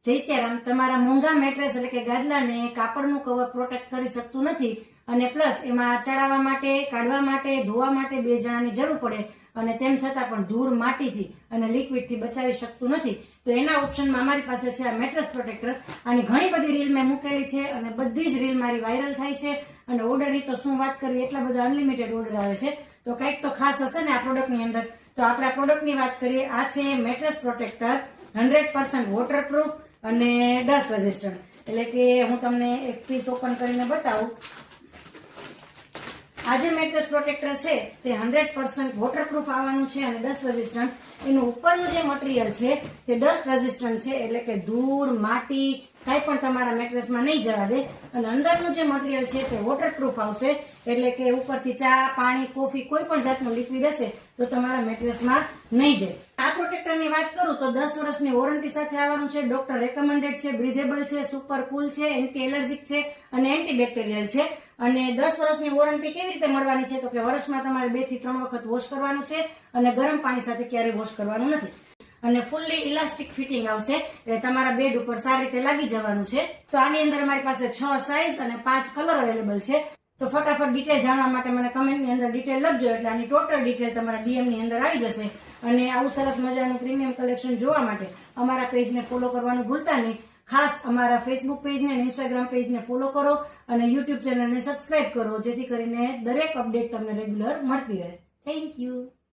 જય સિયારામ. તમારા મોંઘા મેટ્રેસ એટલે કે ગાદલાને કાપડનું કવર પ્રોટેક્ટ કરી શકતું નથી અને પ્લસ એમાં ચડાવવા માટે, કાઢવા માટે, ધોવા માટે 2 જણાની જરૂર પડે અને તેમ છતાં પણ ધૂળ, માટીથી અને લિક્વિડથી બચાવી શકતું નથી. તો એના ઓપ્શનમાં અમારી પાસે છે આ મેટ્રેસ પ્રોટેક્ટર. આની ઘણી બધી રીલ મેં મૂકેલી છે અને બધી જ રીલ મારી વાયરલ થાય છે અને ઓર્ડરની તો શું વાત કરવી, એટલા બધા અનલિમિટેડ ઓર્ડર આવે છે. તો કંઈક તો ખાસ હશે ને આ પ્રોડક્ટની અંદર. તો આપણે આ પ્રોડક્ટની વાત કરીએ. આ છે મેટ્રેસ પ્રોટેક્ટર 100% વોટરપ્રૂફ અને ડસ્ટ રેઝિસ્ટન્ટ. એટલે કે હું તમને એક પીસ ઓપન કરીને બતાવું. આ જે મેટ્રેસ પ્રોટેક્ટર છે તે 100% વોટરપ્રૂફ આવવાનું છે અને ડસ્ટ રેઝિસ્ટન્ટ. એનું ઉપરનું જે મટીરિયલ છે તે ડસ્ટ રેઝિસ્ટન્ટ છે, એટલે કે ધૂળ, માટી કાંઈ પણ તમારા મેટ્રેસમાં નહીં જવા દે. અને અંદરનું જે મટીરિયલ છે તે વોટરપ્રૂફ આવશે, એટલે કે ઉપરથી ચા, પાણી, કોફી કોઈ પણ જાતનું લિક્વિડ હશે તો તમારા મેટ્રેસમાં નહીં જાય. આ પ્રોટેક્ટરની વાત કરું તો 10 વર્ષની વોરંટી સાથે આવવાનું છે. ડોક્ટર રેકમેન્ડેડ છે, બ્રીધેબલ છે, સુપર કુલ છે, એન્ટી એલર્જીક છે અને એન્ટીબેક્ટેરિયલ છે. અને 10 વર્ષની વોરંટી કેવી રીતે મળવાની છે તો કે વર્ષમાં તમારે 2 થી 3 વખત વોશ કરવાનું છે અને ગરમ પાણી સાથે ક્યારેય વોશ કરવાનું નથી. અને ફૂલ્લી ઇલાસ્ટિક ફિટિંગ આવશે, એટલે તમારા બેડ ઉપર સારી રીતે લાગી જવાનું છે. તો આની અંદર અમારી પાસે 6 સાઇઝ અને 5 કલર અવેલેબલ છે. તો ફટાફટ ડિટેલ જાણવા માટે મને કમેન્ટની અંદર ડિટેલ લખજો, એટલે આની ટોટલ ડિટેલ તમારા DM ની અંદર આવી જશે. અને આવું સરસ મજાનું પ્રીમિયમ કલેક્શન જોવા માટે અમારા પેજને ફોલો કરવાનું ભૂલતા નહીં. ખાસ અમારા ફેસબુક પેજને અને ઇન્સ્ટાગ્રામ પેજને ફોલો કરો અને યુટ્યુબ ચેનલને સબસ્ક્રાઇબ કરો, જેથી કરીને દરેક અપડેટ તમને રેગ્યુલર મળતી રહે. Thank you.